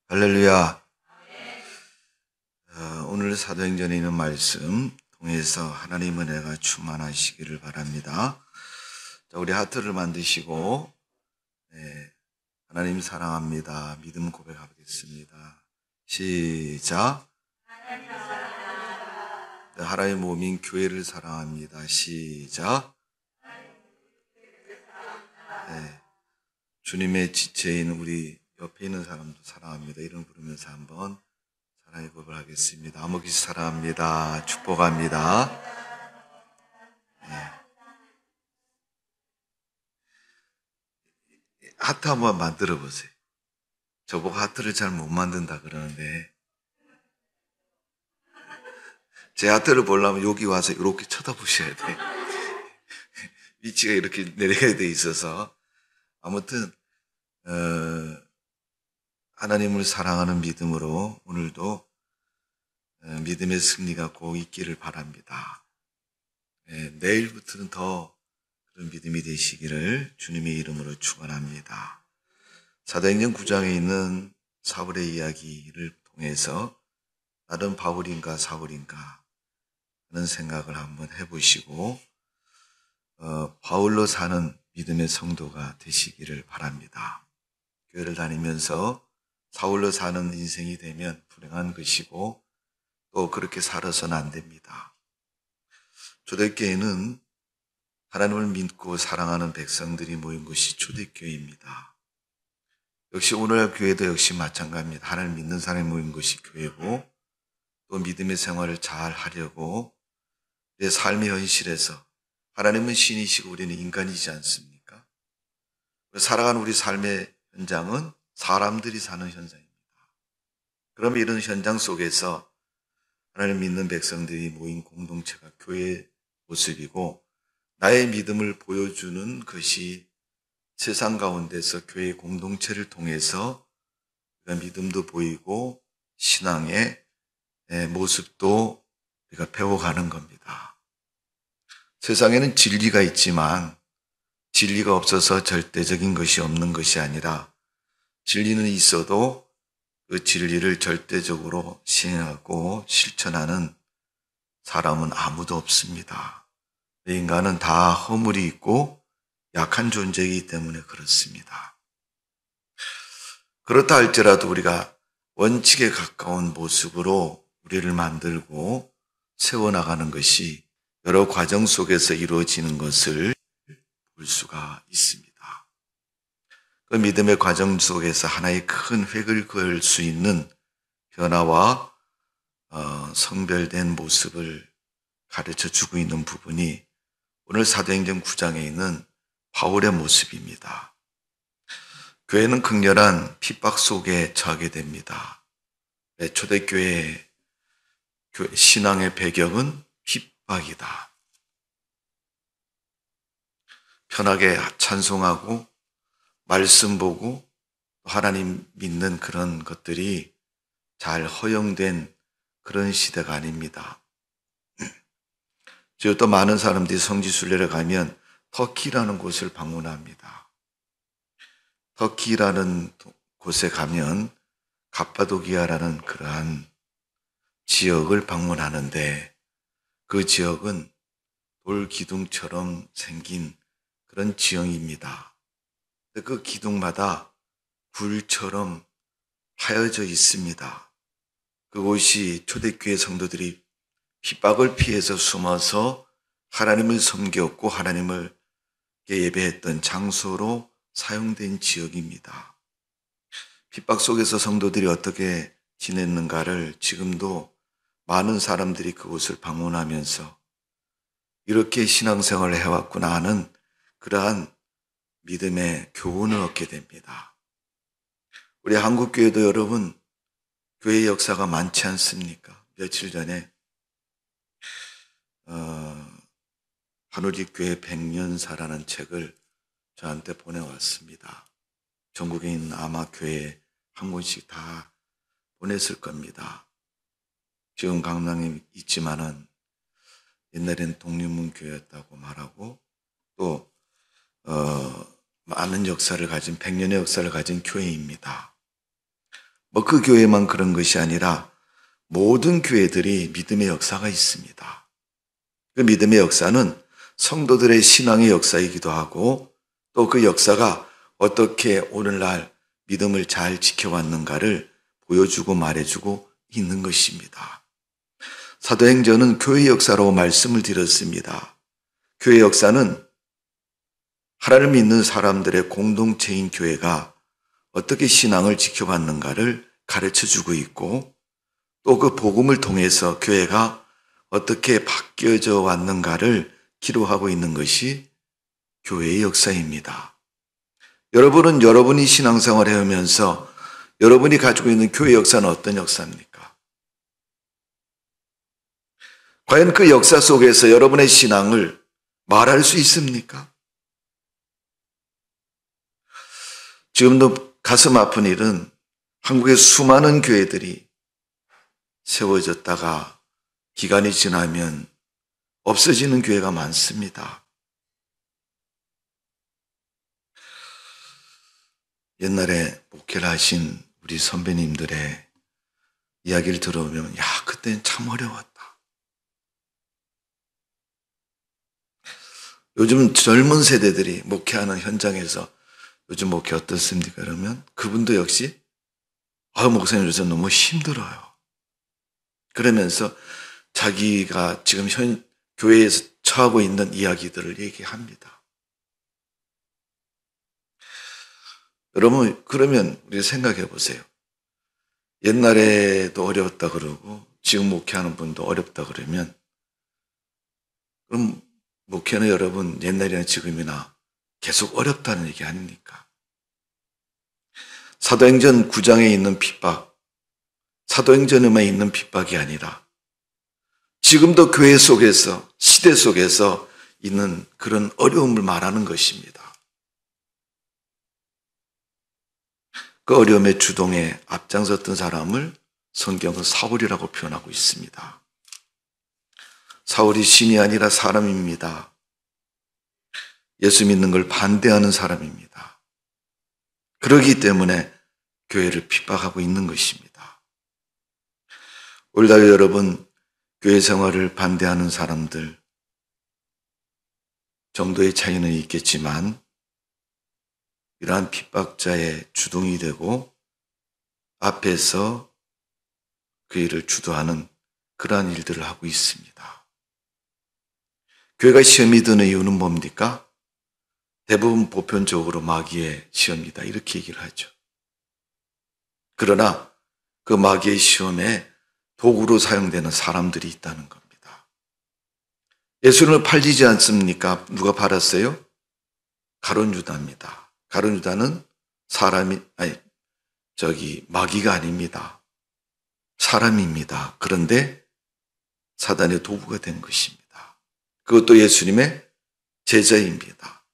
할렐루야. 오늘 사도행전에 있는 말씀 통해서 하나님 은혜가 충만하시기를 바랍니다. 자, 우리 하트를 만드시고 하나님 사랑합니다. 믿음 고백하겠습니다. 시작. 하나님 몸인 교회를 사랑합니다. 시작. 주님의 지체인 우리 옆에 있는 사람도 사랑합니다. 이름 부르면서 한번 사랑의 고백을 하겠습니다. 아무기 사랑합니다. 축복합니다. 하트 한번 만들어 보세요. 저보고 하트를 잘 못 만든다 그러는데 제 하트를 보려면 여기 와서 이렇게 쳐다보셔야 돼요. 위치가 이렇게 내려가야 돼 있어서 아무튼 하나님을 사랑하는 믿음으로 오늘도 믿음의 승리가 꼭 있기를 바랍니다. 내일부터는 더 그런 믿음이 되시기를 주님의 이름으로 축원합니다. 사도행전 9장에 있는 사울의 이야기를 통해서 나는 바울인가 사울인가 하는 생각을 한번 해보시고 바울로 사는 믿음의 성도가 되시기를 바랍니다. 교회를 다니면서 사울로 사는 인생이 되면 불행한 것이고 또 그렇게 살아서는 안 됩니다. 초대교회는 하나님을 믿고 사랑하는 백성들이 모인 곳이 초대교회입니다. 역시 오늘날 교회도 역시 마찬가지입니다. 하나님을 믿는 사람이 모인 곳이 교회고 또 믿음의 생활을 잘 하려고 내 삶의 현실에서 하나님은 신이시고 우리는 인간이지 않습니까? 살아가는 우리 삶의 현장은 사람들이 사는 현장입니다. 그러면 이런 현장 속에서 하나님 믿는 백성들이 모인 공동체가 교회의 모습이고 나의 믿음을 보여주는 것이 세상 가운데서 교회의 공동체를 통해서 믿음도 보이고 신앙의 모습도 우리가 배워가는 겁니다. 세상에는 진리가 있지만 진리가 없어서 절대적인 것이 없는 것이 아니라 진리는 있어도 그 진리를 절대적으로 시행하고 실천하는 사람은 아무도 없습니다. 인간은 다 허물이 있고 약한 존재이기 때문에 그렇습니다. 그렇다 할지라도 우리가 원칙에 가까운 모습으로 우리를 만들고 세워나가는 것이 여러 과정 속에서 이루어지는 것을 볼 수가 있습니다. 그 믿음의 과정 속에서 하나의 큰 획을 그을 수 있는 변화와 성별된 모습을 가르쳐 주고 있는 부분이 오늘 사도행전 9장에 있는 바울의 모습입니다. 교회는 극렬한 핍박 속에 처하게 됩니다. 초대교회의 신앙의 배경은 핍박이다. 편하게 찬송하고 말씀 보고 하나님 믿는 그런 것들이 잘 허용된 그런 시대가 아닙니다. 지금 또 많은 사람들이 성지순례를 가면 터키라는 곳을 방문합니다. 터키라는 곳에 가면 갑바도기아라는 그러한 지역을 방문하는데 그 지역은 돌 기둥처럼 생긴 그런 지형입니다. 그 기둥마다 굴처럼 파여져 있습니다. 그곳이 초대교회 성도들이 핍박을 피해서 숨어서 하나님을 섬겼고 하나님을 예배했던 장소로 사용된 지역입니다. 핍박 속에서 성도들이 어떻게 지냈는가를 지금도 많은 사람들이 그곳을 방문하면서 이렇게 신앙생활을 해왔구나 하는 그러한 믿음의 교훈을 얻게 됩니다. 우리 한국교회도 여러분 교회 역사가 많지 않습니까? 며칠 전에 한우리 교회 100년사라는 책을 저한테 보내왔습니다. 전국에 있는 아마 교회에 한 권씩 다 보냈을 겁니다. 지금 강남에 있지만은 옛날엔 독립문 교회였다고 말하고 또 많은 역사를 가진 100년의 역사를 가진 교회입니다. 그 교회만 그런 것이 아니라 모든 교회들이 믿음의 역사가 있습니다. 그 믿음의 역사는 성도들의 신앙의 역사이기도 하고 또 그 역사가 어떻게 오늘날 믿음을 잘 지켜왔는가를 보여주고 말해주고 있는 것입니다. 사도행전은 교회 역사로 말씀을 드렸습니다. 교회 역사는 하나님을 믿는 사람들의 공동체인 교회가 어떻게 신앙을 지켜왔는가를 가르쳐주고 있고 또 그 복음을 통해서 교회가 어떻게 바뀌어져 왔는가를 기록하고 있는 것이 교회의 역사입니다. 여러분은 여러분이 신앙생활을 해오면서 여러분이 가지고 있는 교회 역사는 어떤 역사입니까? 과연 그 역사 속에서 여러분의 신앙을 말할 수 있습니까? 지금도 가슴 아픈 일은 한국의 수많은 교회들이 세워졌다가 기간이 지나면 없어지는 교회가 많습니다. 옛날에 목회를 하신 우리 선배님들의 이야기를 들어보면 그때는 참 어려웠다. 요즘 젊은 세대들이 목회하는 현장에서 요즘 목회 어떻습니까? 그러면 그분도 역시 목사님 요즘 너무 힘들어요. 그러면서 자기가 지금 교회에서 처하고 있는 이야기들을 얘기합니다. 여러분, 그러면 우리 생각해 보세요. 옛날에도 어려웠다 그러고 지금 목회하는 분도 어렵다 그러면 그럼 목회는 여러분 옛날이나 지금이나 계속 어렵다는 얘기 아닙니까? 사도행전 9장에 있는 핍박, 사도행전에만 있는 핍박이 아니라 지금도 교회 속에서, 시대 속에서 있는 그런 어려움을 말하는 것입니다. 그 어려움의 주동에 앞장섰던 사람을 성경은 사울이라고 표현하고 있습니다. 사울이 신이 아니라 사람입니다. 예수 믿는 걸 반대하는 사람입니다. 그러기 때문에 교회를 핍박하고 있는 것입니다. 오늘날 여러분, 교회 생활을 반대하는 사람들 정도의 차이는 있겠지만 이러한 핍박자의 주동이 되고 앞에서 그 일을 주도하는 그러한 일들을 하고 있습니다. 교회가 시험이 드는 이유는 뭡니까? 대부분 보편적으로 마귀의 시험이다 이렇게 얘기를 하죠. 그러나 그 마귀의 시험에 도구로 사용되는 사람들이 있다는 겁니다. 예수님을 팔리지 않습니까? 누가 팔았어요? 가룟 유다입니다. 가룟 유다는 마귀가 아닙니다. 사람입니다. 그런데 사단의 도구가 된 것입니다. 그것도 예수님의 제자입니다.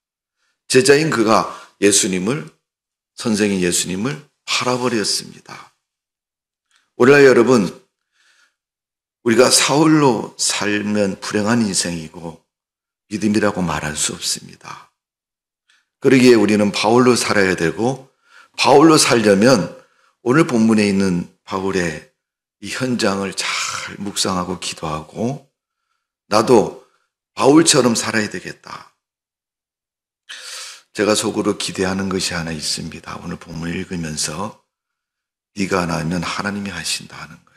제자인 그가 선생인 예수님을 팔아버렸습니다. 오늘날 여러분, 우리가 사울로 살면 불행한 인생이고 믿음이라고 말할 수 없습니다. 그러기에 우리는 바울로 살아야 되고 바울로 살려면 오늘 본문에 있는 바울의 이 현장을 잘 묵상하고 기도하고 나도 바울처럼 살아야 되겠다. 제가 속으로 기대하는 것이 하나 있습니다. 오늘 본문을 읽으면서 네가 안 하면 하나님이 하신다 하는 거예요.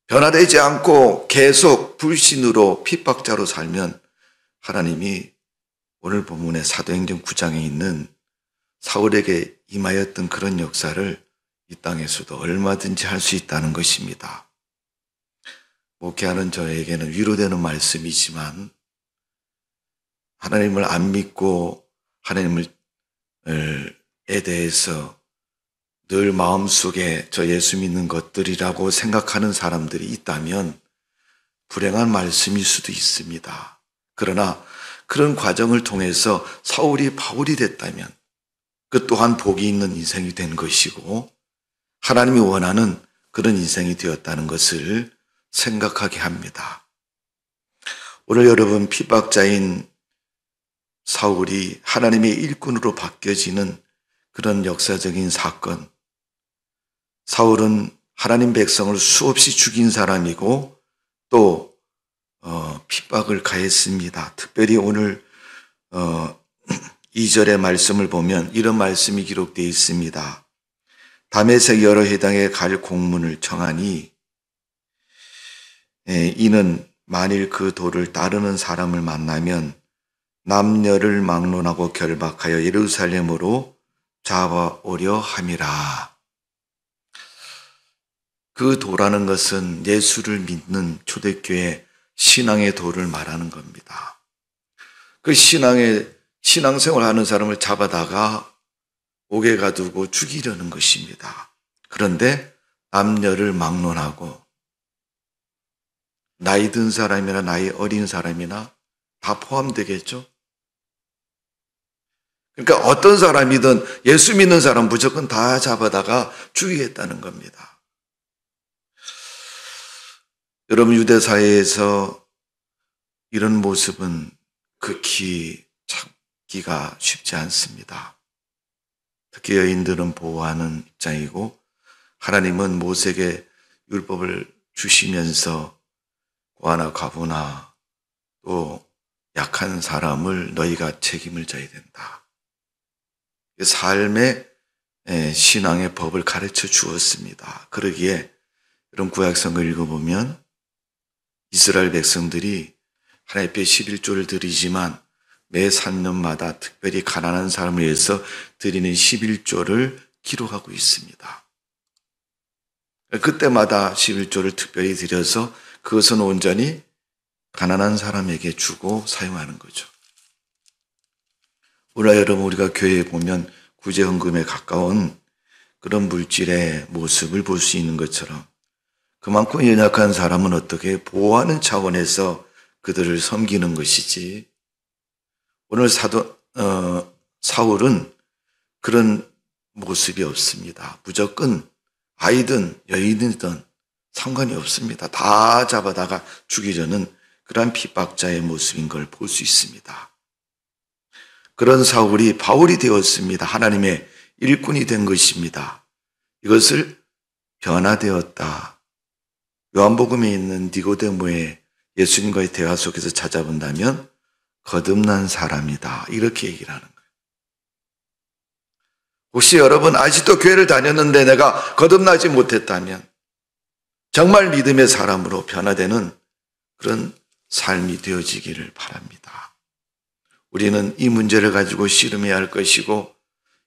변화되지 않고 계속 불신으로 핍박자로 살면 하나님이 오늘 본문의 사도행전 9장에 있는 사울에게 임하였던 그런 역사를 이 땅에서도 얼마든지 할 수 있다는 것입니다. 목회하는 저에게는 위로되는 말씀이지만 하나님을 안 믿고 하나님에 대해서 늘 마음속에 저 예수 믿는 것들이라고 생각하는 사람들이 있다면 불행한 말씀일 수도 있습니다. 그러나 그런 과정을 통해서 사울이 바울이 됐다면 그 또한 복이 있는 인생이 된 것이고 하나님이 원하는 그런 인생이 되었다는 것을 생각하게 합니다. 오늘 여러분 핍박자인 사울이 하나님의 일꾼으로 바뀌어지는 그런 역사적인 사건. 사울은 하나님 백성을 수없이 죽인 사람이고 또 핍박을 가했습니다. 특별히 오늘 2절의 말씀을 보면 이런 말씀이 기록되어 있습니다. 다메섹 여러 회당에 갈 공문을 청하니 이는 만일 그 도를 따르는 사람을 만나면 남녀를 막론하고 결박하여 예루살렘으로 잡아오려 함이라. 그 도라는 것은 예수를 믿는 초대교회 신앙의 도를 말하는 겁니다. 그 신앙생활 하는 사람을 잡아다가 옥에 가두고 죽이려는 것입니다. 그런데 남녀를 막론하고 나이 든 사람이나 나이 어린 사람이나 다 포함되겠죠? 그러니까 어떤 사람이든 예수 믿는 사람 무조건 다 잡아다가 죽이겠다는 겁니다. 여러분, 유대 사회에서 이런 모습은 극히 찾기가 쉽지 않습니다. 특히 여인들은 보호하는 입장이고 하나님은 모세에게 율법을 주시면서 고아나 과부나 또 약한 사람을 너희가 책임을 져야 된다. 삶의 신앙의 법을 가르쳐 주었습니다. 그러기에 이런 구약성을 읽어보면 이스라엘 백성들이 하나님 앞에 11조를 드리지만 매 3년마다 특별히 가난한 사람을 위해서 드리는 11조를 기록하고 있습니다. 그때마다 11조를 특별히 드려서 그것은 온전히 가난한 사람에게 주고 사용하는 거죠. 오늘 여러분, 우리가 교회에 보면 구제헌금에 가까운 그런 물질의 모습을 볼 수 있는 것처럼 그만큼 연약한 사람은 어떻게 보호하는 차원에서 그들을 섬기는 것이지. 오늘 사울은 그런 모습이 없습니다. 무조건 아이든 여인이든 상관이 없습니다. 다 잡아다가 죽이려는 그러한 핍박자의 모습인 걸 볼 수 있습니다. 그런 사울이 바울이 되었습니다. 하나님의 일꾼이 된 것입니다. 이것을 변화되었다. 요한복음에 있는 니고데모의 예수님과의 대화 속에서 찾아본다면 거듭난 사람이다. 이렇게 얘기를 하는 거예요. 혹시 여러분 아직도 교회를 다녔는데 내가 거듭나지 못했다면 정말 믿음의 사람으로 변화되는 그런 삶이 되어지기를 바랍니다. 우리는 이 문제를 가지고 씨름해야 할 것이고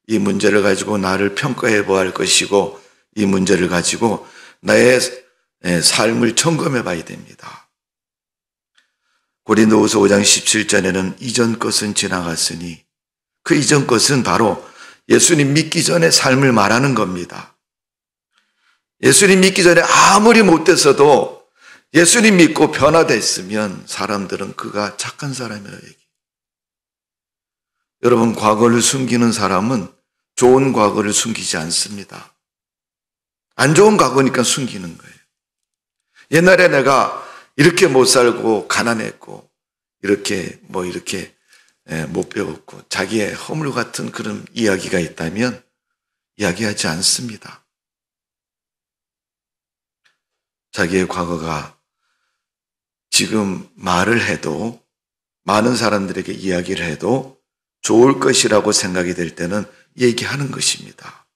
이 문제를 가지고 나를 평가해 보아야 할 것이고 이 문제를 가지고 나의 삶을 점검해 봐야 됩니다. 고린도후서 5장 17절에는 이전 것은 지나갔으니 그 이전 것은 바로 예수님 믿기 전의 삶을 말하는 겁니다. 예수님 믿기 전에 아무리 못됐어도 예수님 믿고 변화됐으면 사람들은 그가 착한 사람이라고 얘기해요. 여러분, 과거를 숨기는 사람은 좋은 과거를 숨기지 않습니다. 안 좋은 과거니까 숨기는 거예요. 옛날에 내가 이렇게 못 살고 가난했고 이렇게 못 배웠고 자기의 허물 같은 그런 이야기가 있다면 이야기하지 않습니다. 자기의 과거가 지금 말을 해도 많은 사람들에게 이야기를 해도 좋을 것이라고 생각이 될 때는 얘기하는 것입니다.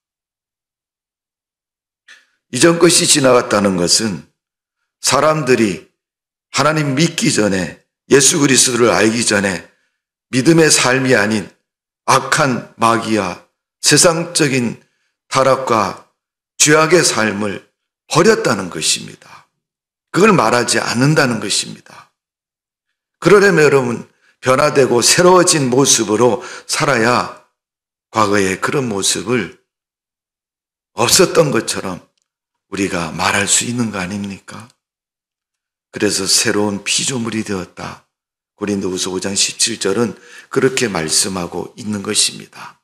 이전 것이 지나갔다는 것은 사람들이 하나님 믿기 전에 예수 그리스도를 알기 전에 믿음의 삶이 아닌 악한 마귀와 세상적인 타락과 죄악의 삶을 버렸다는 것입니다. 그걸 말하지 않는다는 것입니다. 그러려면 여러분 변화되고 새로워진 모습으로 살아야 과거의 그런 모습을 없었던 것처럼 우리가 말할 수 있는 거 아닙니까? 그래서 새로운 피조물이 되었다. 고린도후서 5장 17절은 그렇게 말씀하고 있는 것입니다.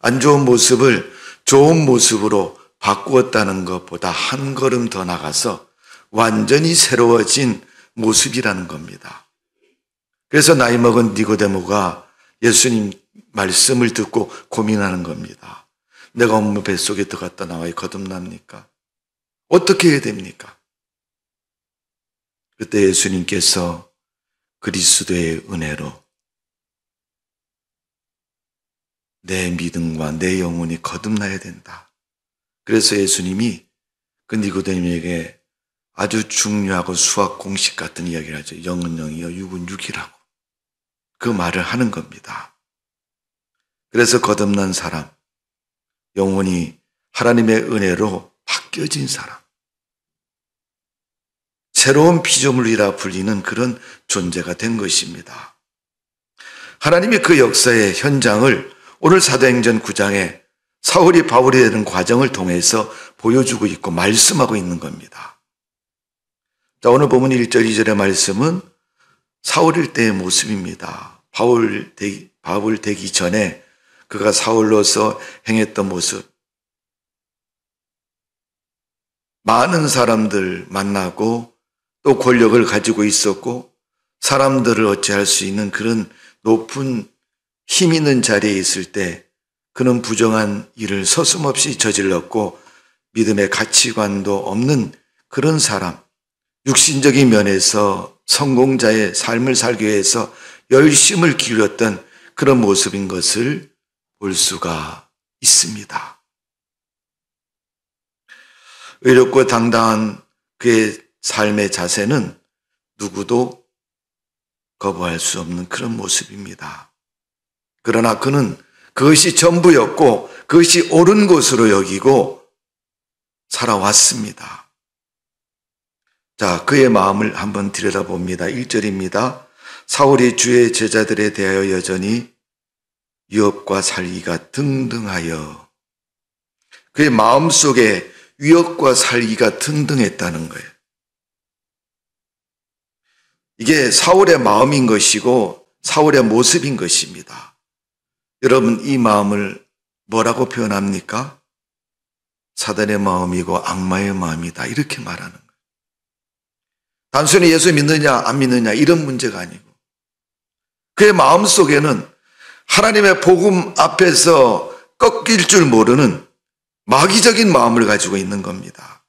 안 좋은 모습을 좋은 모습으로 바꾸었다는 것보다 한 걸음 더 나가서 완전히 새로워진 모습이라는 겁니다. 그래서 나이 먹은 니고데모가 예수님을 말씀을 듣고 고민하는 겁니다. 내가 엄마 뱃속에 들어갔다 나와야 거듭납니까? 어떻게 해야 됩니까? 그때 예수님께서 그리스도의 은혜로 내 믿음과 내 영혼이 거듭나야 된다. 그래서 예수님이 그 니고데모에게 아주 중요하고 수학 공식 같은 이야기를 하죠. 0은 0이요, 6은 6이라고. 그 말을 하는 겁니다. 그래서 거듭난 사람, 영혼이 하나님의 은혜로 바뀌어진 사람, 새로운 피조물이라 불리는 그런 존재가 된 것입니다. 하나님이 그 역사의 현장을 오늘 사도행전 9장에 사울이 바울이 되는 과정을 통해서 보여주고 있고 말씀하고 있는 겁니다. 자, 오늘 보면 1절, 2절의 말씀은 사울일 때의 모습입니다. 바울 되기 전에 그가 사울로서 행했던 모습. 많은 사람들 만나고 또 권력을 가지고 있었고 사람들을 어찌할 수 있는 그런 높은 힘 있는 자리에 있을 때 그는 부정한 일을 서슴없이 저질렀고 믿음의 가치관도 없는 그런 사람, 육신적인 면에서 성공자의 삶을 살기 위해서 열심을 기울였던 그런 모습인 것을 볼 수가 있습니다. 의롭고 당당한 그의 삶의 자세는 누구도 거부할 수 없는 그런 모습입니다. 그러나 그는 그것이 전부였고 그것이 옳은 것으로 여기고 살아왔습니다. 자, 그의 마음을 한번 들여다봅니다. 1절입니다. 사울이 주의 제자들에 대하여 여전히 위협과 살기가 등등하여. 그의 마음속에 위협과 살기가 등등했다는 거예요. 이게 사울의 마음인 것이고 사울의 모습인 것입니다. 여러분, 이 마음을 뭐라고 표현합니까? 사단의 마음이고 악마의 마음이다, 이렇게 말하는 거예요. 단순히 예수 믿느냐 안 믿느냐 이런 문제가 아니고 그의 마음속에는 하나님의 복음 앞에서 꺾일 줄 모르는 마귀적인 마음을 가지고 있는 겁니다.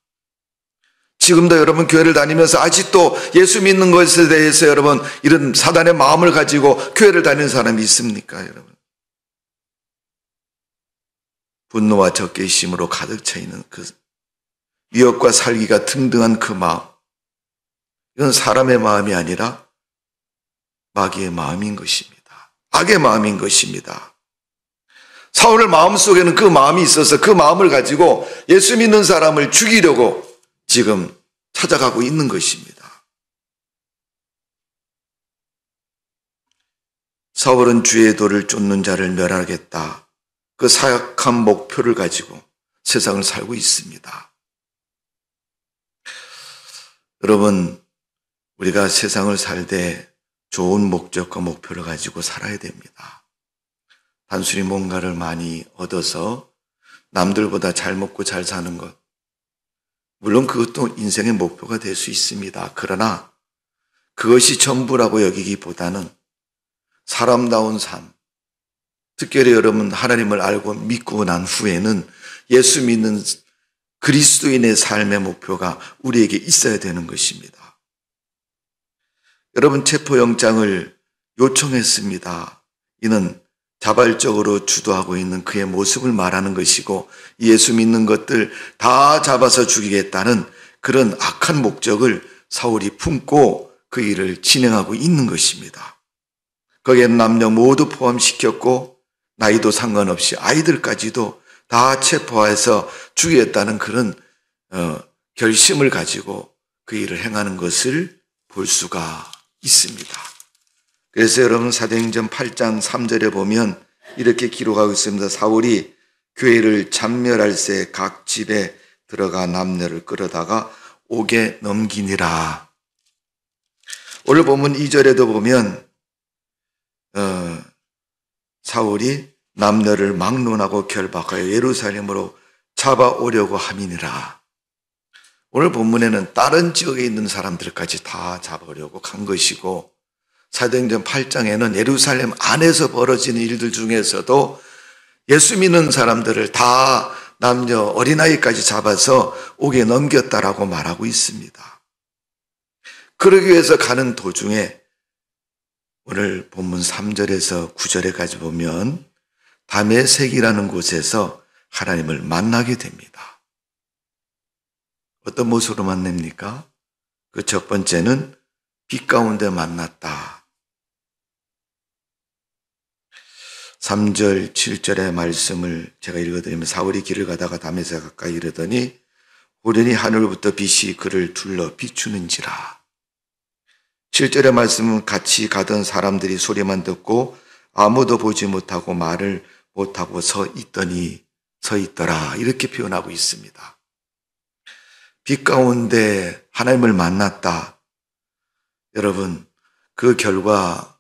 지금도 여러분 교회를 다니면서 아직도 예수 믿는 것에 대해서 여러분 이런 사단의 마음을 가지고 교회를 다니는 사람이 있습니까, 여러분? 분노와 적개심으로 가득 차 있는 그 위협과 살기가 등등한 그 마음, 이건 사람의 마음이 아니라 마귀의 마음인 것입니다. 악의 마음인 것입니다. 사울의 마음속에는 그 마음이 있어서 그 마음을 가지고 예수 믿는 사람을 죽이려고 지금 찾아가고 있는 것입니다. 사울은 주의 도를 쫓는 자를 멸하겠다, 그 사악한 목표를 가지고 세상을 살고 있습니다. 여러분, 우리가 세상을 살 때 좋은 목적과 목표를 가지고 살아야 됩니다. 단순히 뭔가를 많이 얻어서 남들보다 잘 먹고 잘 사는 것, 물론 그것도 인생의 목표가 될 수 있습니다. 그러나 그것이 전부라고 여기기보다는 사람다운 삶, 특별히 여러분 하나님을 알고 믿고 난 후에는 예수 믿는 그리스도인의 삶의 목표가 우리에게 있어야 되는 것입니다. 여러분, 체포영장을 요청했습니다. 이는 자발적으로 주도하고 있는 그의 모습을 말하는 것이고 예수 믿는 것들 다 잡아서 죽이겠다는 그런 악한 목적을 사울이 품고 그 일을 진행하고 있는 것입니다. 거기에는 남녀 모두 포함시켰고 나이도 상관없이 아이들까지도 다 체포해서 죽이겠다는 그런 결심을 가지고 그 일을 행하는 것을 볼 수가 있습니다. 그래서 여러분 사도행전 8장 3절에 보면 이렇게 기록하고 있습니다. 사울이 교회를 참멸할 새 각 집에 들어가 남녀를 끌어다가 옥에 넘기니라. 오늘 본문 2절에도 보면 사울이 남녀를 막론하고 결박하여 예루살렘으로 잡아오려고 함이니라. 오늘 본문에는 다른 지역에 있는 사람들까지 다 잡아오려고 간 것이고 사도행전 8장에는 예루살렘 안에서 벌어지는 일들 중에서도 예수 믿는 사람들을 다 남녀 어린아이까지 잡아서 옥에 넘겼다라고 말하고 있습니다. 그러기 위해서 가는 도중에 오늘 본문 3절에서 9절에까지 보면 다메섹이라는 곳에서 하나님을 만나게 됩니다. 어떤 모습으로 만납니까? 그 첫 번째는 빛 가운데 만났다. 3절, 7절의 말씀을 제가 읽어드리면 사울이 길을 가다가 다메섹 가까이 이르더니 호련히 하늘부터 빛이 그를 둘러 비추는지라. 7절의 말씀은 같이 가던 사람들이 소리만 듣고 아무도 보지 못하고 말을 못하고 서 있더라. 이렇게 표현하고 있습니다. 빛 가운데 하나님을 만났다. 여러분, 그 결과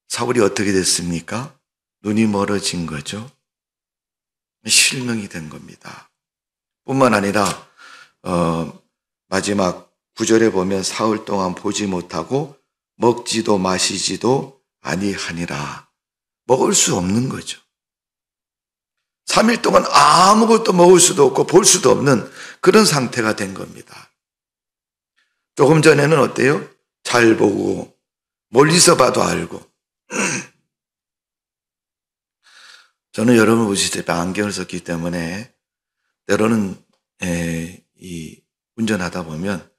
사울이 어떻게 됐습니까? 눈이 멀어진 거죠. 실명이 된 겁니다. 뿐만 아니라 마지막 9절에 보면 사흘 동안 보지 못하고 먹지도 마시지도 아니하니라. 먹을 수 없는 거죠. 3일 동안 아무것도 먹을 수도 없고 볼 수도 없는 그런 상태가 된 겁니다. 조금 전에는 어때요? 잘 보고 멀리서 봐도 알고. 저는 여러분 보시다시피 안경을 썼기 때문에 때로는 운전하다 보면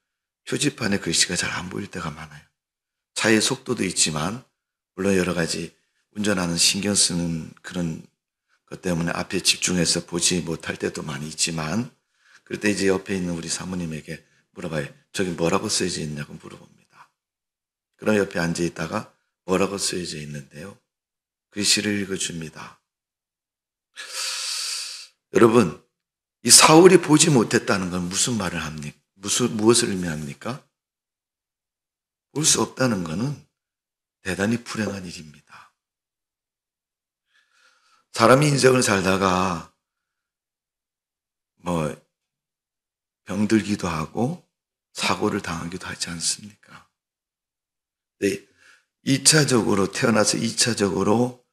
표지판에 글씨가 잘 안 보일 때가 많아요. 차의 속도도 있지만 물론 여러 가지 운전하는 신경 쓰는 그런 것 때문에 앞에 집중해서 보지 못할 때도 많이 있지만 그럴 때 이제 옆에 있는 우리 사모님에게 물어봐요. 저기 뭐라고 쓰여져 있냐고 물어봅니다. 그럼 옆에 앉아 있다가 뭐라고 쓰여져 있는데요. 글씨를 읽어줍니다. 여러분, 이 사울이 보지 못했다는 건 무슨 말을 합니까? 무엇을 의미합니까? 볼 수 없다는 것은 대단히 불행한 일입니다. 사람이 인생을 살다가 병들기도 하고 사고를 당하기도 하지 않습니까? 네, 2차적으로 태어나서 2차적으로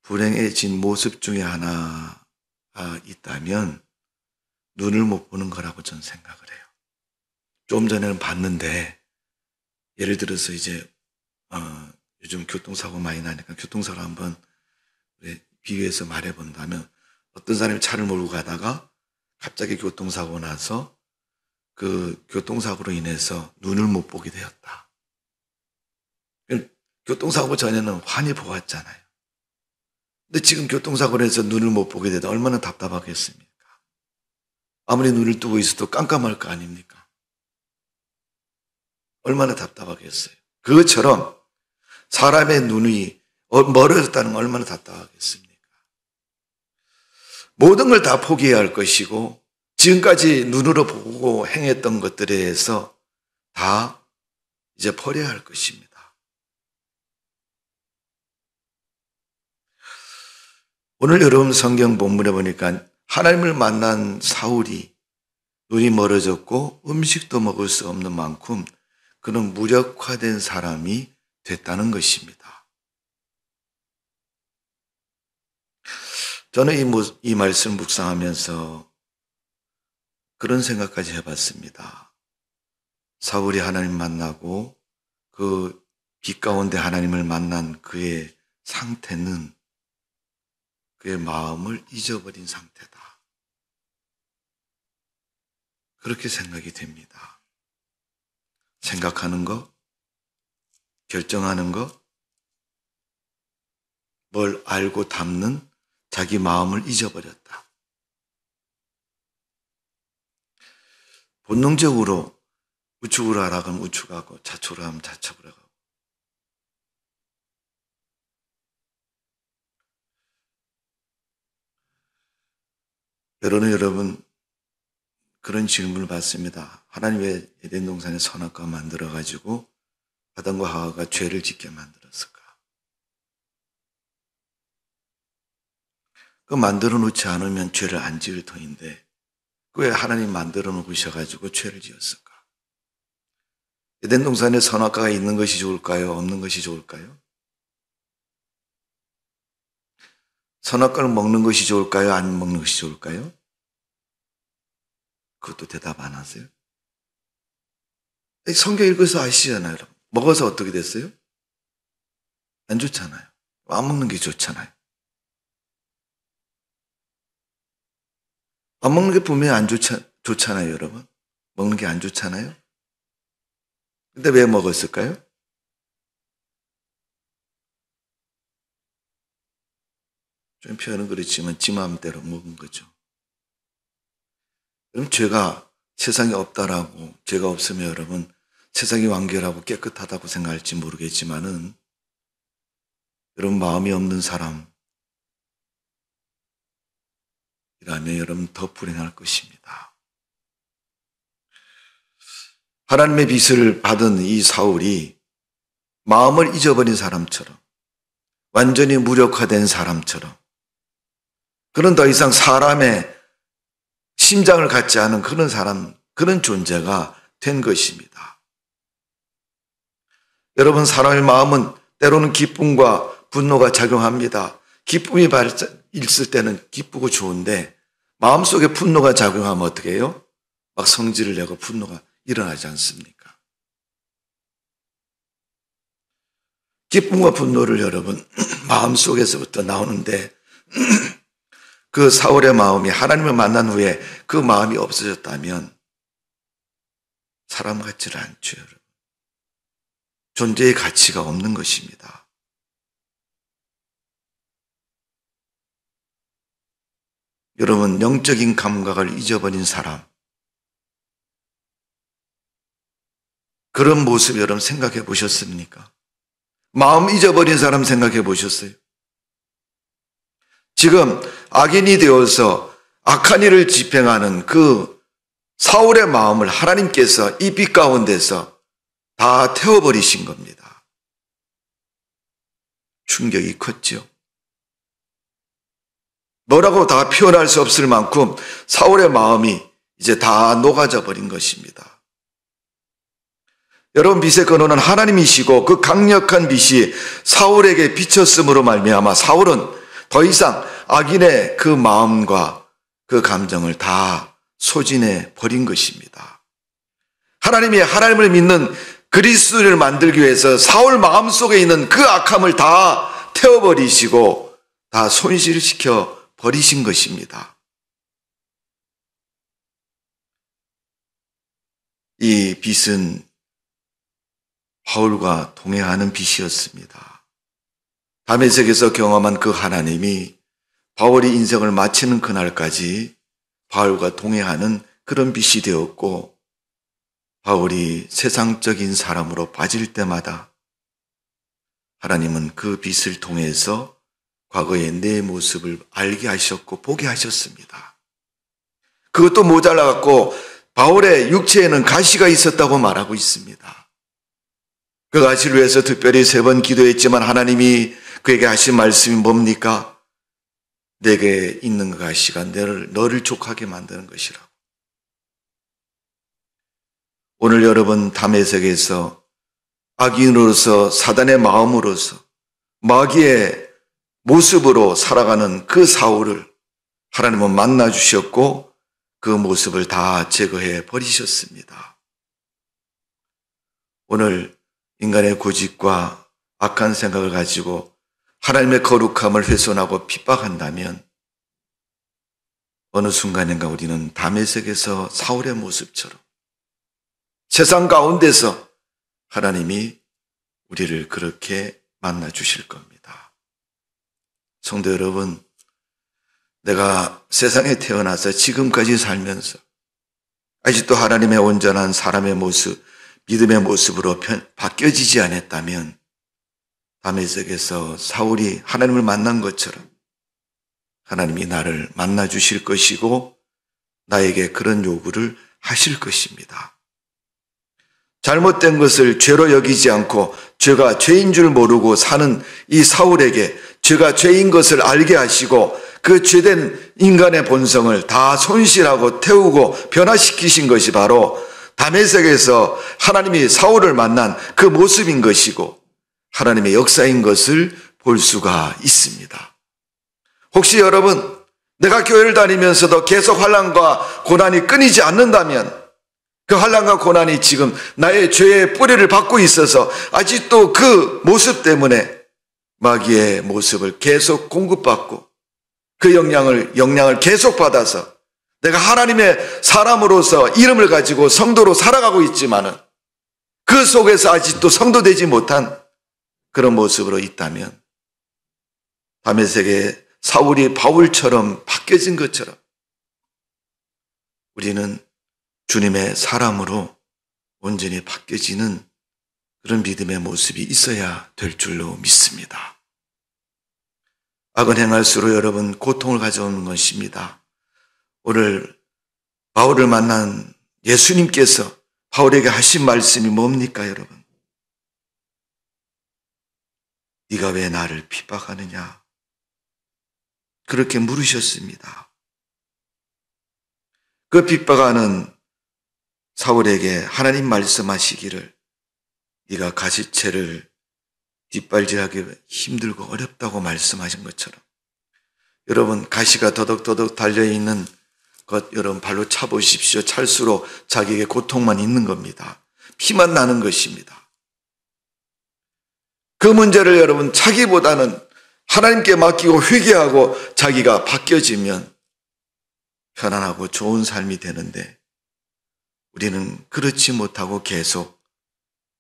불행해진 모습 중에 하나가 있다면 눈을 못 보는 거라고 저는 생각을 해요. 좀 전에는 봤는데 예를 들어서 이제 요즘 교통사고 많이 나니까 교통사고 한번 비유해서 말해본다면 어떤 사람이 차를 몰고 가다가 갑자기 교통사고 나서 그 교통사고로 인해서 눈을 못 보게 되었다. 교통사고 전에는 환히 보았잖아요. 근데 지금 교통사고로 해서 눈을 못 보게 되다 얼마나 답답하겠습니까? 아무리 눈을 뜨고 있어도 깜깜할 거 아닙니까? 얼마나 답답하겠어요. 그것처럼 사람의 눈이 멀어졌다는 건 얼마나 답답하겠습니까? 모든 걸 다 포기해야 할 것이고 지금까지 눈으로 보고 행했던 것들에 대해서 다 이제 버려야 할 것입니다. 오늘 여러분 성경 본문에 보니까 하나님을 만난 사울이 눈이 멀어졌고 음식도 먹을 수 없는 만큼 그는 무력화된 사람이 됐다는 것입니다. 저는 이 말씀 묵상하면서 그런 생각까지 해봤습니다. 사울이 하나님 만나고 그 빛 가운데 하나님을 만난 그의 상태는 그의 마음을 잊어버린 상태다. 그렇게 생각이 됩니다. 생각하는 것, 결정하는 것, 뭘 알고 담는 자기 마음을 잊어버렸다. 본능적으로 우측으로 하라 그러면 우측하고 좌측으로 하면 좌측으로 가고 여러분 그런 질문을 받습니다. 하나님 왜 에덴 동산에 선악과 만들어가지고 아담과 하와가 죄를 짓게 만들었을까? 그 만들어 놓지 않으면 죄를 안 지을 터인데 왜 하나님 만들어 놓으셔가지고 죄를 지었을까? 에덴 동산에 선악과가 있는 것이 좋을까요? 없는 것이 좋을까요? 선악과를 먹는 것이 좋을까요? 안 먹는 것이 좋을까요? 그것도 대답 안 하세요? 성경 읽어서 아시잖아요. 먹어서 어떻게 됐어요? 안 좋잖아요. 안 먹는 게 좋잖아요. 안 먹는 게 분명히 안 좋잖아요, 여러분. 먹는 게 안 좋잖아요. 근데 왜 먹었을까요? 좀 표현은 그렇지만 지 마음대로 먹은 거죠. 그럼 죄가 세상에 없다라고, 죄가 없으면 여러분 세상이 완결하고 깨끗하다고 생각할지 모르겠지만은 여러분 마음이 없는 사람이라면 여러분 더 불행할 것입니다. 하나님의 빚을 받은 이 사울이 마음을 잊어버린 사람처럼, 완전히 무력화된 사람처럼, 그는 더 이상 사람의 심장을 갖지 않은 그런 사람, 그런 존재가 된 것입니다. 여러분, 사람의 마음은 때로는 기쁨과 분노가 작용합니다. 기쁨이 있을 때는 기쁘고 좋은데 마음속에 분노가 작용하면 어떻게 해요? 막 성질을 내고 분노가 일어나지 않습니까? 기쁨과 분노를 여러분 마음속에서부터 나오는데 그 사울의 마음이 하나님을 만난 후에 그 마음이 없어졌다면 사람 같지를 않죠, 여러분. 존재의 가치가 없는 것입니다. 여러분, 영적인 감각을 잊어버린 사람, 그런 모습 여러분 생각해 보셨습니까? 마음 잊어버린 사람 생각해 보셨어요? 지금 악인이 되어서 악한 일을 집행하는 그 사울의 마음을 하나님께서 이 빛 가운데서 다 태워버리신 겁니다. 충격이 컸죠. 뭐라고 다 표현할 수 없을 만큼 사울의 마음이 이제 다 녹아져 버린 것입니다. 여러분, 빛의 근원은 하나님이시고 그 강력한 빛이 사울에게 비쳤음으로 말미암아 사울은 더 이상 악인의 그 마음과 그 감정을 다 소진해 버린 것입니다. 하나님이 하나님을 믿는 그리스도를 만들기 위해서 사울 마음속에 있는 그 악함을 다 태워버리시고 다 손실시켜 버리신 것입니다. 이 빛은 바울과 동행하는 빛이었습니다. 다메섹에서 경험한 그 하나님이 바울이 인생을 마치는 그날까지 바울과 동행하는 그런 빛이 되었고, 바울이 세상적인 사람으로 빠질 때마다 하나님은 그 빛을 통해서 과거의 내 모습을 알게 하셨고 보게 하셨습니다. 그것도 모자라갖고 바울의 육체에는 가시가 있었다고 말하고 있습니다. 그 가시를 위해서 특별히 3번 기도했지만 하나님이 그에게 하신 말씀이 뭡니까? 내게 있는 그 가시가 너를 족하게 만드는 것이라고. 오늘 여러분 다메섹에서 악인으로서 사단의 마음으로서 마귀의 모습으로 살아가는 그 사울을 하나님은 만나 주셨고 그 모습을 다 제거해 버리셨습니다. 오늘 인간의 고집과 악한 생각을 가지고 하나님의 거룩함을 훼손하고 핍박한다면 어느 순간인가 우리는 다메섹에서 사울의 모습처럼 세상 가운데서 하나님이 우리를 그렇게 만나 주실 겁니다. 성도 여러분, 내가 세상에 태어나서 지금까지 살면서 아직도 하나님의 온전한 사람의 모습, 믿음의 모습으로 바뀌어지지 않았다면 다메섹에서 사울이 하나님을 만난 것처럼 하나님이 나를 만나 주실 것이고 나에게 그런 요구를 하실 것입니다. 잘못된 것을 죄로 여기지 않고 죄가 죄인 줄 모르고 사는 이 사울에게 죄가 죄인 것을 알게 하시고 그 죄된 인간의 본성을 다 손실하고 태우고 변화시키신 것이 바로 다메섹에서 하나님이 사울을 만난 그 모습인 것이고 하나님의 역사인 것을 볼 수가 있습니다. 혹시 여러분, 내가 교회를 다니면서도 계속 환난과 고난이 끊이지 않는다면 그 환난과 고난이 지금 나의 죄의 뿌리를 받고 있어서 아직도 그 모습 때문에 마귀의 모습을 계속 공급받고 그 영향을 계속 받아서 내가 하나님의 사람으로서 이름을 가지고 성도로 살아가고 있지만은 그 속에서 아직도 성도되지 못한 그런 모습으로 있다면 다메섹의 사울이 바울처럼 바뀌어진 것처럼 우리는 주님의 사람으로 온전히 바뀌어지는 그런 믿음의 모습이 있어야 될 줄로 믿습니다. 악은 행할수록 여러분 고통을 가져오는 것입니다. 오늘 바울을 만난 예수님께서 바울에게 하신 말씀이 뭡니까 여러분? 네가 왜 나를 핍박하느냐? 그렇게 물으셨습니다. 그 핍박하는 사울에게 하나님 말씀하시기를 네가 가시채를 뒷발질하기 힘들고 어렵다고 말씀하신 것처럼 여러분 가시가 더덕더덕 달려있는 것 여러분 발로 차보십시오. 찰수록 자기에게 고통만 있는 겁니다. 피만 나는 것입니다. 그 문제를 여러분 자기보다는 하나님께 맡기고 회개하고 자기가 바뀌어지면 편안하고 좋은 삶이 되는데 우리는 그렇지 못하고 계속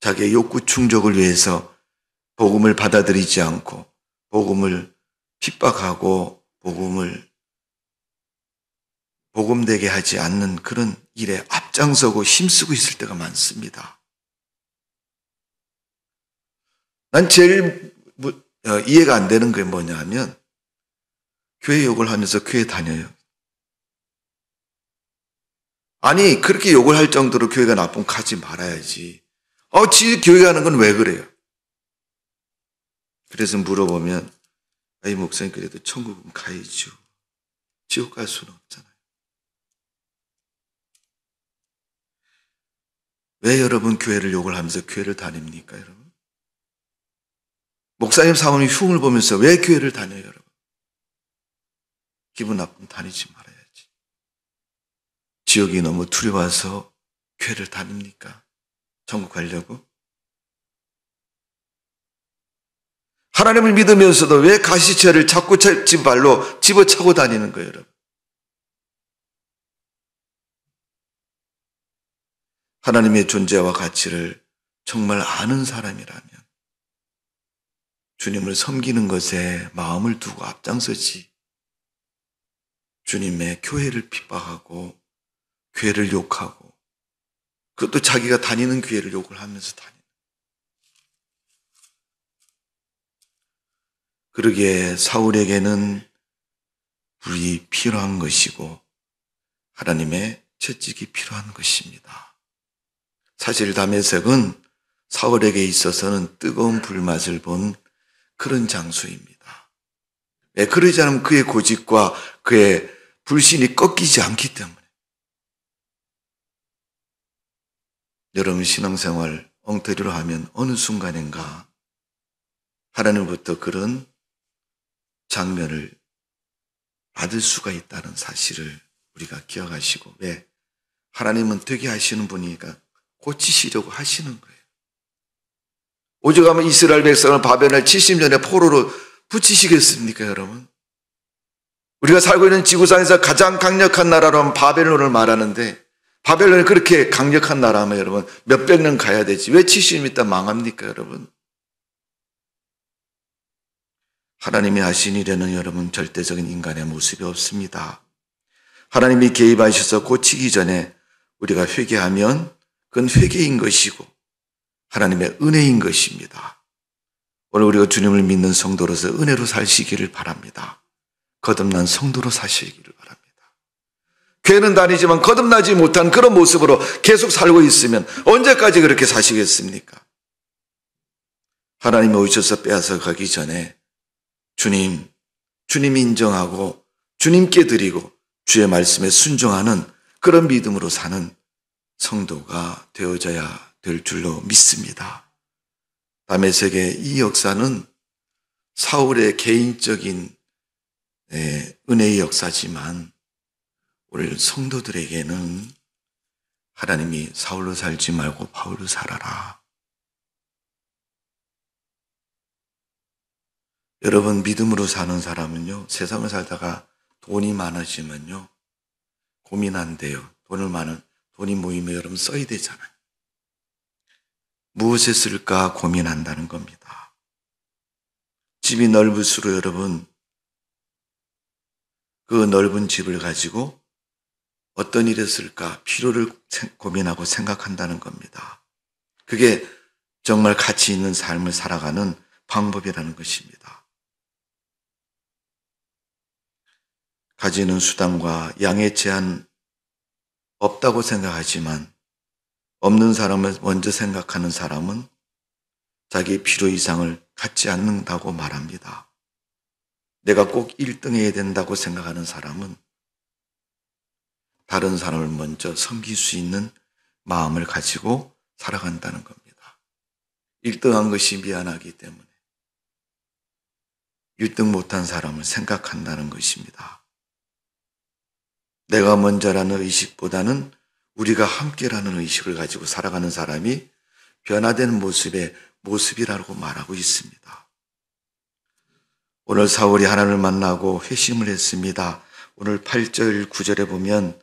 자기의 욕구 충족을 위해서 복음을 받아들이지 않고 복음을 핍박하고 복음되게 하지 않는 그런 일에 앞장서고 힘쓰고 있을 때가 많습니다. 난 제일 이해가 안 되는 게 뭐냐 하면 교회 욕을 하면서 교회 다녀요. 아니 그렇게 욕을 할 정도로 교회가 나쁘면 가지 말아야지. 지 교회 가는 건 왜 그래요? 그래서 물어보면 아이 목사님 그래도 천국은 가야죠. 지옥 갈 수는 없잖아요. 왜 여러분 교회를 욕을 하면서 교회를 다닙니까 여러분? 목사님 사모님 흉을 보면서 왜 교회를 다녀요 여러분? 기분 나쁘면 다니지 말아야지. 지옥이 너무 두려워서 교회를 다닙니까? 천국 가려고? 하나님을 믿으면서도 왜 가시채를 자꾸 발로 집어차고 다니는 거예요 여러분? 하나님의 존재와 가치를 정말 아는 사람이라면 주님을 섬기는 것에 마음을 두고 앞장서지 주님의 교회를 핍박하고 교회를 욕하고 그것도 자기가 다니는 교회를 욕을 하면서 다니는 그러기에 사울에게는 불이 필요한 것이고 하나님의 채찍이 필요한 것입니다. 사실 다메섹은 사울에게 있어서는 뜨거운 불맛을 본 그런 장소입니다. 왜 그러지 않으면 그의 고집과 그의 불신이 꺾이지 않기 때문에. 여러분 신앙생활 엉터리로 하면 어느 순간인가 하나님부터 그런 장면을 받을 수가 있다는 사실을 우리가 기억하시고 왜? 하나님은 되게 하시는 분이니까 고치시려고 하시는 거예요. 오죽하면 이스라엘 백성을 바벨론에 70년의 포로로 붙이시겠습니까 여러분? 우리가 살고 있는 지구상에서 가장 강력한 나라로는 바벨론을 말하는데 바벨론이 그렇게 강력한 나라면 여러분 몇백 년 가야 되지 왜 70년 있다 망합니까 여러분? 하나님이 하신 일에는 여러분 절대적인 인간의 모습이 없습니다. 하나님이 개입하셔서 고치기 전에 우리가 회개하면 그건 회개인 것이고 하나님의 은혜인 것입니다. 오늘 우리가 주님을 믿는 성도로서 은혜로 사시기를 바랍니다. 거듭난 성도로 사시기를 바랍니다. 교회는 다니지만 거듭나지 못한 그런 모습으로 계속 살고 있으면 언제까지 그렇게 사시겠습니까? 하나님이 오셔서 빼앗아 가기 전에 주님 인정하고 주님께 드리고 주의 말씀에 순종하는 그런 믿음으로 사는 성도가 되어져야 될 줄로 믿습니다. 다메섹의 이 역사는 사울의 개인적인 은혜의 역사지만 오늘 성도들에게는 하나님이 사울로 살지 말고 바울로 살아라. 여러분, 믿음으로 사는 사람은요, 세상을 살다가 돈이 많아지면요, 고민한대요. 돈이 모이면 여러분 써야 되잖아요. 무엇에 쓸까 고민한다는 겁니다. 집이 넓을수록 여러분, 그 넓은 집을 가지고 어떤 일에 쓸까 필요를 고민하고 생각한다는 겁니다. 그게 정말 가치 있는 삶을 살아가는 방법이라는 것입니다. 가지는 수단과 양의 제한 없다고 생각하지만 없는 사람을 먼저 생각하는 사람은 자기 필요 이상을 갖지 않는다고 말합니다. 내가 꼭 1등해야 된다고 생각하는 사람은 다른 사람을 먼저 섬길 수 있는 마음을 가지고 살아간다는 겁니다. 1등한 것이 미안하기 때문에 1등 못한 사람을 생각한다는 것입니다. 내가 먼저라는 의식보다는 우리가 함께라는 의식을 가지고 살아가는 사람이 변화된 모습의 모습이라고 말하고 있습니다. 오늘 사울이 하나님을 만나고 회심을 했습니다. 오늘 8절 9절에 보면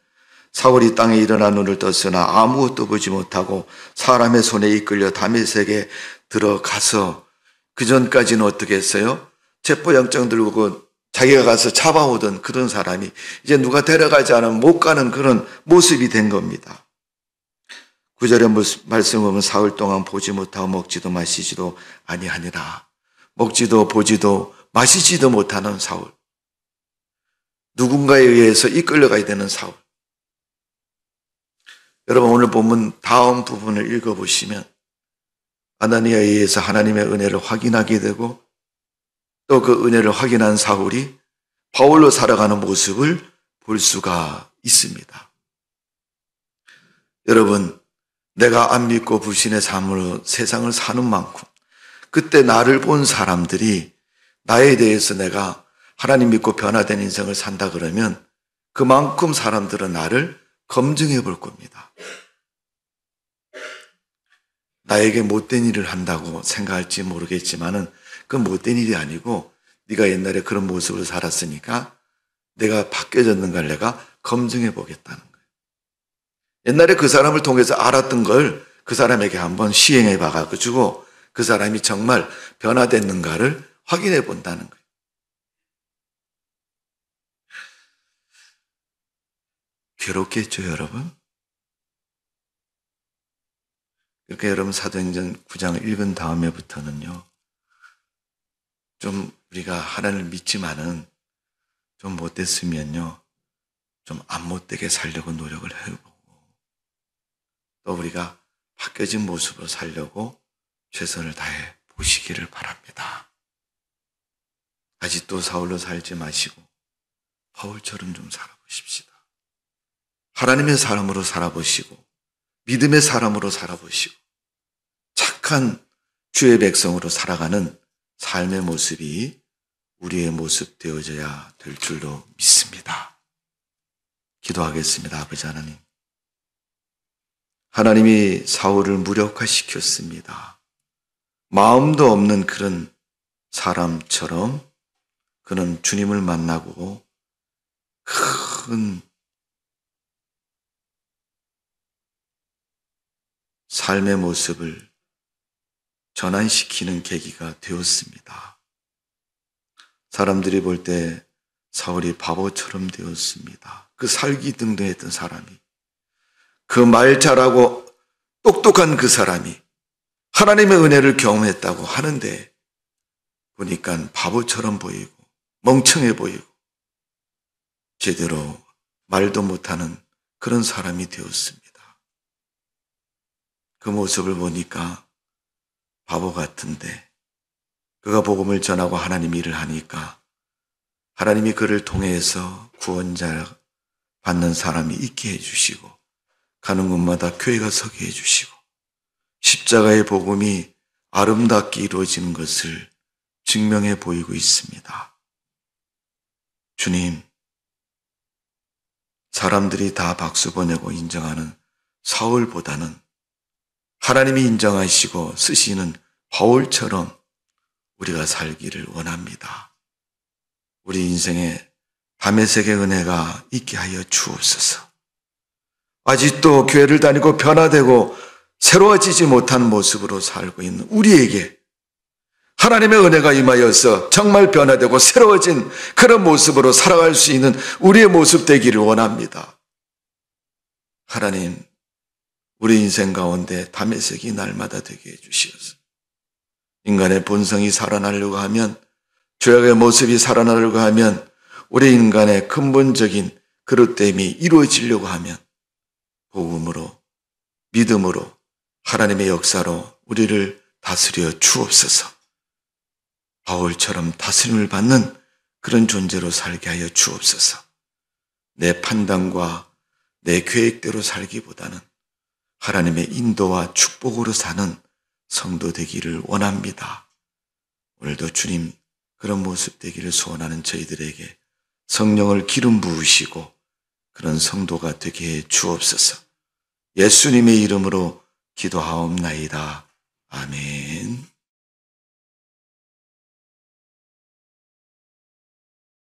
사울이 땅에 일어나 눈을 떴으나 아무것도 보지 못하고 사람의 손에 이끌려 다메섹에 들어가서 그전까지는 어떻게 했어요? 체포영장 들고 자기가 가서 잡아오던 그런 사람이 이제 누가 데려가지 않으면 못 가는 그런 모습이 된 겁니다. 9절의 말씀을 보면 사흘 동안 보지 못하고 먹지도 마시지도 아니하니라. 먹지도 보지도 마시지도 못하는 사울. 누군가에 의해서 이끌려가야 되는 사울. 여러분, 오늘 본문 다음 부분을 읽어보시면 아나니아에 의해서 하나님의 은혜를 확인하게 되고 또 그 은혜를 확인한 사울이 바울로 살아가는 모습을 볼 수가 있습니다. 여러분, 내가 안 믿고 불신의 삶으로 세상을 사는 만큼 그때 나를 본 사람들이 나에 대해서 내가 하나님 믿고 변화된 인생을 산다 그러면 그만큼 사람들은 나를 검증해 볼 겁니다. 나에게 못된 일을 한다고 생각할지 모르겠지만은 그건 못된 일이 아니고 네가 옛날에 그런 모습으로 살았으니까 내가 바뀌어졌는가를 내가 검증해 보겠다는 거예요. 옛날에 그 사람을 통해서 알았던 걸 그 사람에게 한번 시행해 봐가지고 그 사람이 정말 변화됐는가를 확인해 본다는 거예요. 괴롭겠죠, 여러분? 그러니까 여러분 사도행전 9장을 읽은 다음에부터는요, 좀 우리가 하나님을 믿지만은 좀 못됐으면요, 좀 안 못되게 살려고 노력을 해보고 또 우리가 바뀌어진 모습으로 살려고 최선을 다해 보시기를 바랍니다. 아직도 사울로 살지 마시고 바울처럼 좀 살아보십시다. 하나님의 사람으로 살아보시고 믿음의 사람으로 살아보시고 착한 주의 백성으로 살아가는 삶의 모습이 우리의 모습 되어져야 될 줄로 믿습니다. 기도하겠습니다. 아버지 하나님, 하나님이 사울을 무력화시켰습니다. 마음도 없는 그런 사람처럼 그는 주님을 만나고 큰 삶의 모습을 전환시키는 계기가 되었습니다. 사람들이 볼 때 사울이 바보처럼 되었습니다. 그 살기등등했던 사람이, 그 말 잘하고 똑똑한 그 사람이 하나님의 은혜를 경험했다고 하는데 보니까 바보처럼 보이고 멍청해 보이고 제대로 말도 못하는 그런 사람이 되었습니다. 그 모습을 보니까 바보 같은데 그가 복음을 전하고 하나님 일을 하니까 하나님이 그를 통해서 구원자 받는 사람이 있게 해주시고 가는 곳마다 교회가 서게 해주시고 십자가의 복음이 아름답게 이루어지는 것을 증명해 보이고 있습니다. 주님, 사람들이 다 박수 보내고 인정하는 사울보다는 하나님이 인정하시고 쓰시는 바울처럼 우리가 살기를 원합니다. 우리 인생에 다메섹의 은혜가 있게 하여 주옵소서. 아직도 교회를 다니고 변화되고 새로워지지 못한 모습으로 살고 있는 우리에게 하나님의 은혜가 임하여서 정말 변화되고 새로워진 그런 모습으로 살아갈 수 있는 우리의 모습 되기를 원합니다. 하나님, 우리 인생 가운데 다메섹이 날마다 되게 해주시옵소서. 인간의 본성이 살아나려고 하면, 죄악의 모습이 살아나려고 하면, 우리 인간의 근본적인 그릇됨이 이루어지려고 하면 복음으로, 믿음으로, 하나님의 역사로 우리를 다스려 주옵소서. 바울처럼 다스림을 받는 그런 존재로 살게 하여 주옵소서. 내 판단과 내 계획대로 살기보다는 하나님의 인도와 축복으로 사는 성도 되기를 원합니다. 오늘도 주님 그런 모습 되기를 소원하는 저희들에게 성령을 기름 부으시고 그런 성도가 되게 해 주옵소서. 예수님의 이름으로 기도하옵나이다. 아멘.